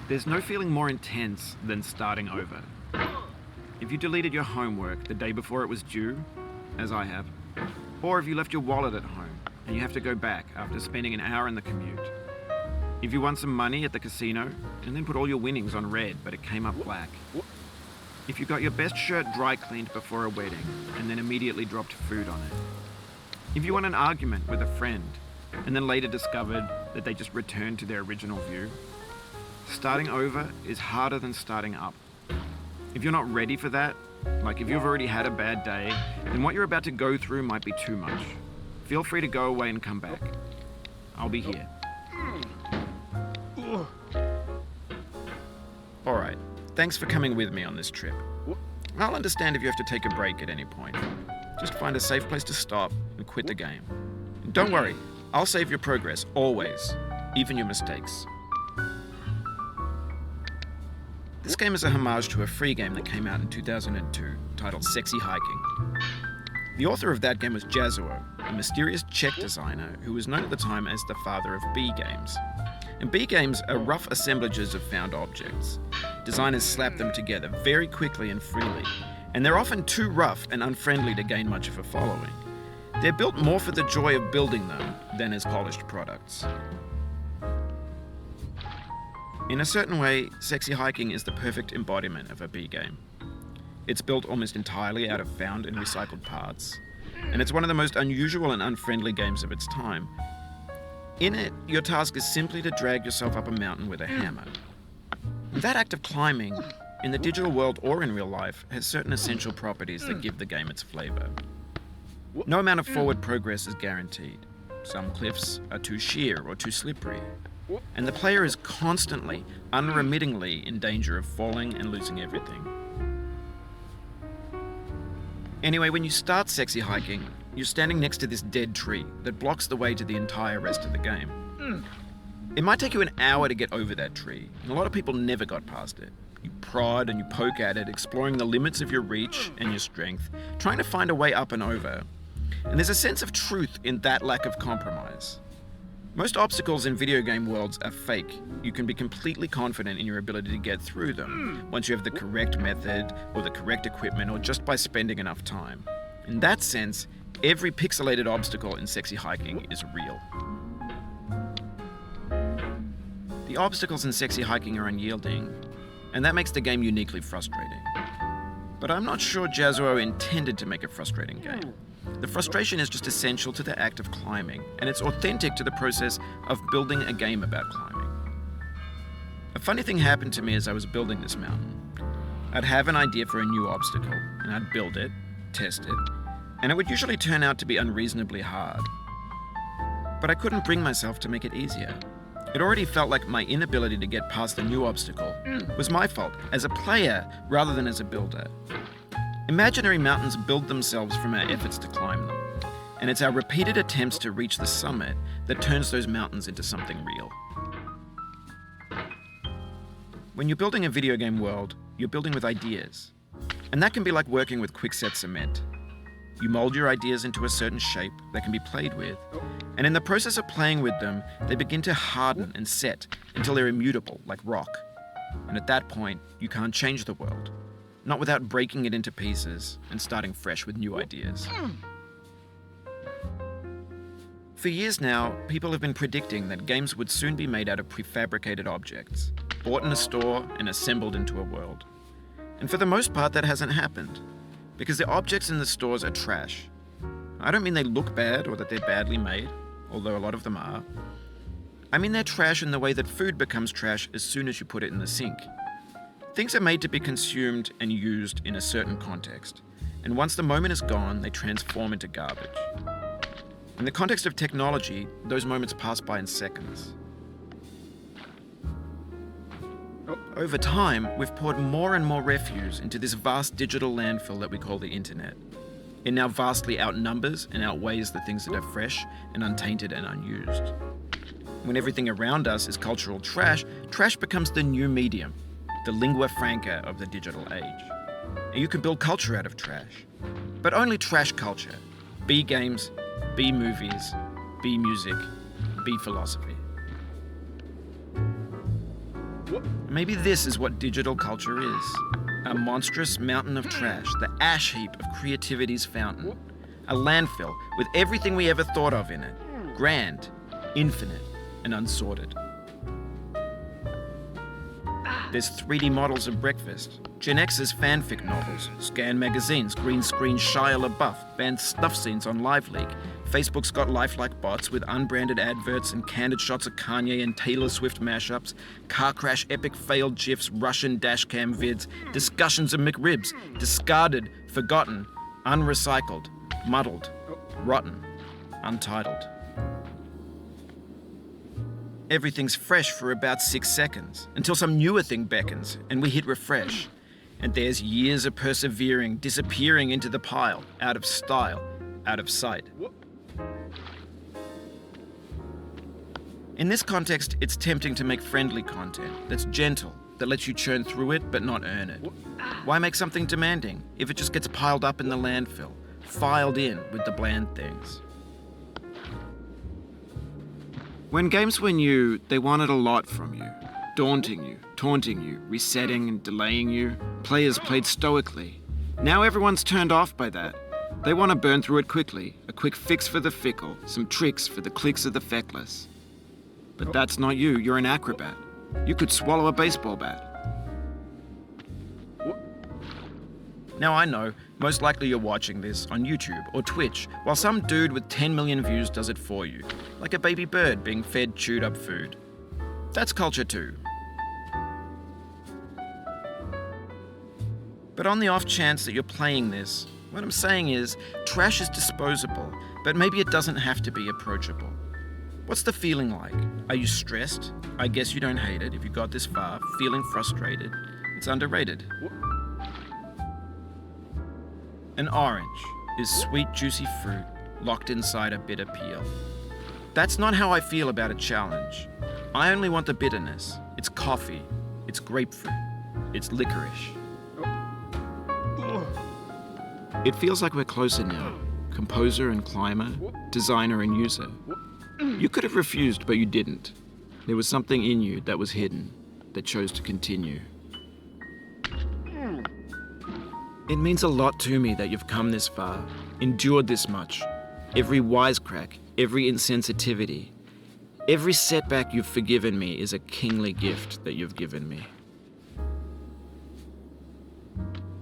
There's no feeling more intense than starting over. If you deleted your homework the day before it was due, as I have, or if you left your wallet at home and you have to go back after spending an hour in the commute. If you won some money at the casino and then put all your winnings on red but it came up black. If you got your best shirt dry cleaned before a wedding and then immediately dropped food on it. If you won an argument with a friend and then later discovered that they just returned to their original view. Starting over is harder than starting up. If you're not ready for that, like if you've already had a bad day, then what you're about to go through might be too much. Feel free to go away and come back. I'll be here. Alright, thanks for coming with me on this trip. I'll understand if you have to take a break at any point. Just find a safe place to stop and quit the game. And don't worry, I'll save your progress, always, even your mistakes. This game is a homage to a free game that came out in 2002 titled Sexy Hiking. The author of that game was Jazuo, a mysterious Czech designer who was known at the time as the father of B games. And B games are rough assemblages of found objects. Designers slap them together very quickly and freely, and they're often too rough and unfriendly to gain much of a following. They're built more for the joy of building them than as polished products. In a certain way, Sexy Hiking is the perfect embodiment of a B game. It's built almost entirely out of found and recycled parts, and it's one of the most unusual and unfriendly games of its time. In it, your task is simply to drag yourself up a mountain with a hammer. That act of climbing, in the digital world or in real life, has certain essential properties that give the game its flavor. No amount of forward progress is guaranteed. Some cliffs are too sheer or too slippery, and the player is constantly, unremittingly in danger of falling and losing everything. Anyway, when you start Sexy Hiking, you're standing next to this dead tree that blocks the way to the entire rest of the game. It might take you an hour to get over that tree, and a lot of people never got past it. You prod and you poke at it, exploring the limits of your reach and your strength, trying to find a way up and over. And there's a sense of truth in that lack of compromise. Most obstacles in video game worlds are fake. You can be completely confident in your ability to get through them once you have the correct method or the correct equipment or just by spending enough time. In that sense, every pixelated obstacle in Sexy Hiking is real. The obstacles in Sexy Hiking are unyielding, and that makes the game uniquely frustrating. But I'm not sure Jazuo intended to make a frustrating game. The frustration is just essential to the act of climbing, and it's authentic to the process of building a game about climbing. A funny thing happened to me as I was building this mountain. I'd have an idea for a new obstacle, and I'd build it, test it, and it would usually turn out to be unreasonably hard. But I couldn't bring myself to make it easier. It already felt like my inability to get past the new obstacle was my fault as a player rather than as a builder. Imaginary mountains build themselves from our efforts to climb them, and it's our repeated attempts to reach the summit that turns those mountains into something real. When you're building a video game world, you're building with ideas, and that can be like working with quickset cement. You mold your ideas into a certain shape that can be played with, and in the process of playing with them, they begin to harden and set until they're immutable, like rock. And at that point, you can't change the world. Not without breaking it into pieces and starting fresh with new ideas. For years now, people have been predicting that games would soon be made out of prefabricated objects, bought in a store and assembled into a world. And for the most part, that hasn't happened, because the objects in the stores are trash. I don't mean they look bad or that they're badly made, although a lot of them are. I mean they're trash in the way that food becomes trash as soon as you put it in the sink. Things are made to be consumed and used in a certain context, and once the moment is gone, they transform into garbage. In the context of technology, those moments pass by in seconds. Over time, we've poured more and more refuse into this vast digital landfill that we call the internet. It now vastly outnumbers and outweighs the things that are fresh and untainted and unused. When everything around us is cultural trash, trash becomes the new medium, the lingua franca of the digital age. And you can build culture out of trash, but only trash culture. B games, B movies, B music, B philosophy. Maybe this is what digital culture is. A monstrous mountain of trash, the ash heap of creativity's fountain. A landfill with everything we ever thought of in it. Grand, infinite, and unsorted. There's 3D models of breakfast, Gen X's fanfic novels, scan magazines, green screen Shia LaBeouf, banned stuff scenes on LiveLeak. Facebook's got lifelike bots with unbranded adverts and candid shots of Kanye and Taylor Swift mashups, car crash epic failed GIFs, Russian dashcam vids, discussions of McRibs, discarded, forgotten, unrecycled, muddled, rotten, untitled. Everything's fresh for about 6 seconds, until some newer thing beckons, and we hit refresh. And there's years of persevering, disappearing into the pile, out of style, out of sight. In this context, it's tempting to make friendly content that's gentle, that lets you churn through it but not earn it. Why make something demanding if it just gets piled up in the landfill, filed in with the bland things? When games were new, they wanted a lot from you. Daunting you, taunting you, resetting and delaying you. Players played stoically. Now everyone's turned off by that. They want to burn through it quickly. A quick fix for the fickle, some tricks for the clicks of the feckless. But that's not you, you're an acrobat. You could swallow a baseball bat. Now I know, most likely you're watching this on YouTube or Twitch, while some dude with 10 million views does it for you, like a baby bird being fed chewed up food. That's culture too. But on the off chance that you're playing this, what I'm saying is, trash is disposable, but maybe it doesn't have to be approachable. What's the feeling like? Are you stressed? I guess you don't hate it if you got this far, feeling frustrated. It's underrated. An orange is sweet, juicy fruit locked inside a bitter peel. That's not how I feel about a challenge. I only want the bitterness. It's coffee, it's grapefruit, it's licorice. It feels like we're closer now, composer and climber, designer and user. You could have refused, but you didn't. There was something in you that was hidden, that chose to continue. It means a lot to me that you've come this far, endured this much. Every wisecrack, every insensitivity, every setback you've forgiven me is a kingly gift that you've given me.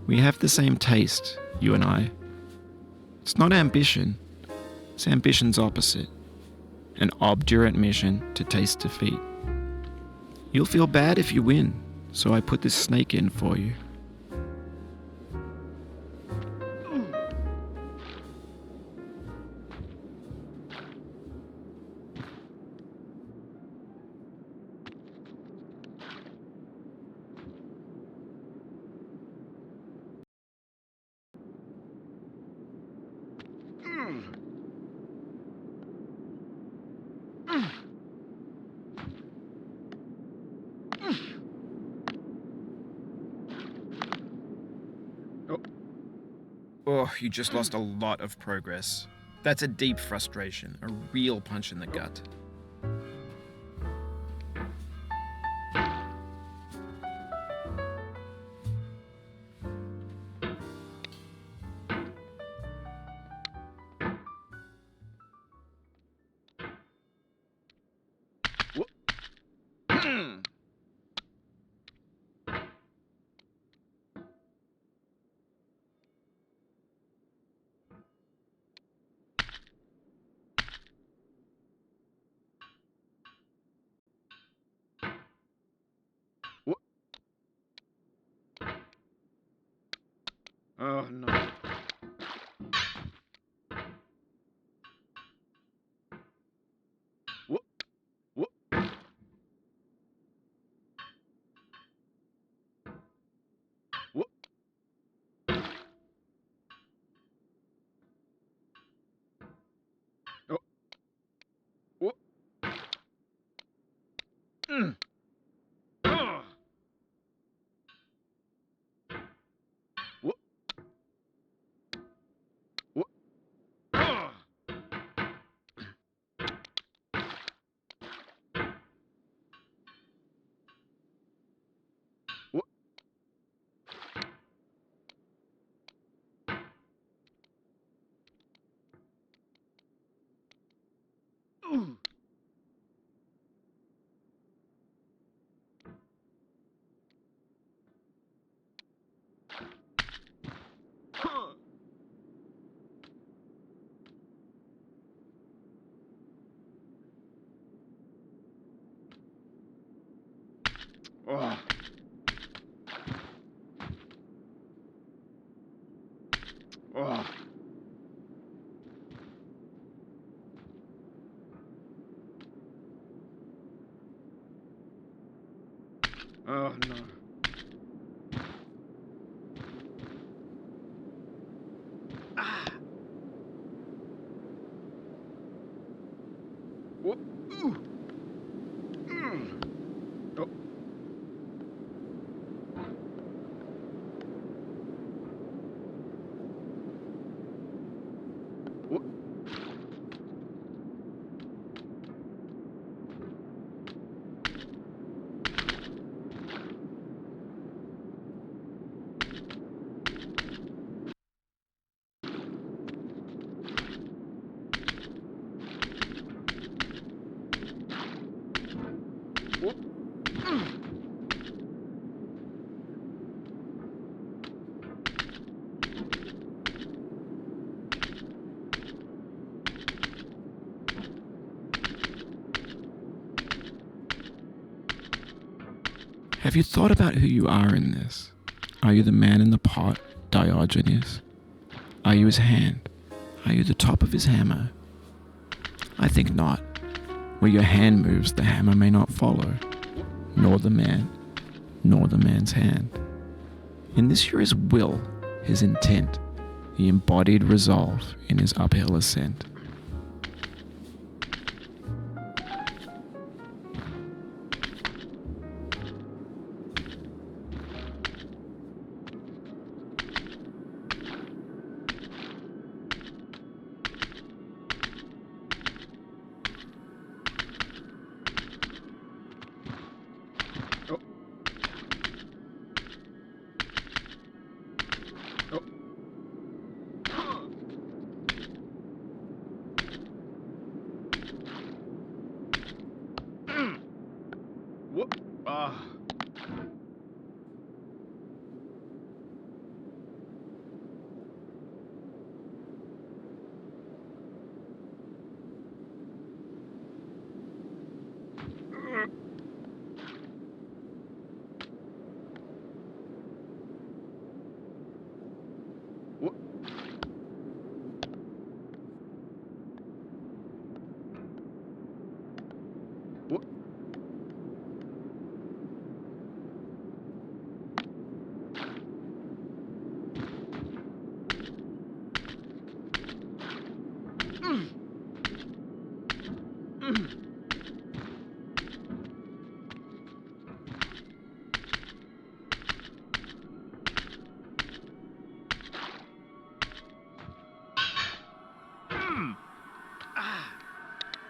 We have the same taste, you and I. It's not ambition, it's ambition's opposite. An obdurate mission to taste defeat. You'll feel bad if you win, so I put this snake in for you. Oh, you just lost a lot of progress. That's a deep frustration, a real punch in the gut. Oh no. Oh. Oh. Oh no. Ah. Whoop. Ooh. Oh. Whoop. Whoop. Have you thought about who you are in this? Are you the man in the pot, Diogenes? Are you his hand? Are you the top of his hammer? I think not. Where your hand moves, the hammer may not follow, nor the man, nor the man's hand. In this you're his will, his intent, the embodied resolve in his uphill ascent. Whoop. Ah. Whoop. Whoop.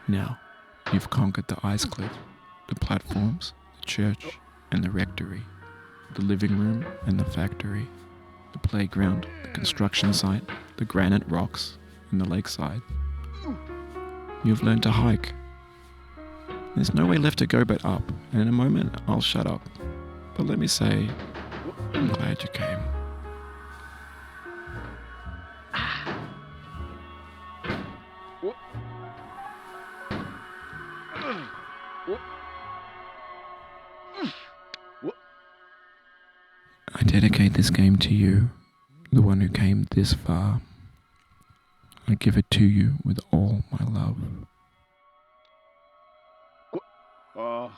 Now, you've conquered the ice cliff, the platforms, the church, and the rectory, the living room and the factory, the playground, the construction site, the granite rocks, and the lakeside. You've learned to hike. There's no way left to go but up, and in a moment I'll shut up. But let me say, I'm glad you came. I dedicate this game to you, the one who came this far. I give it to you with all my love. Oh.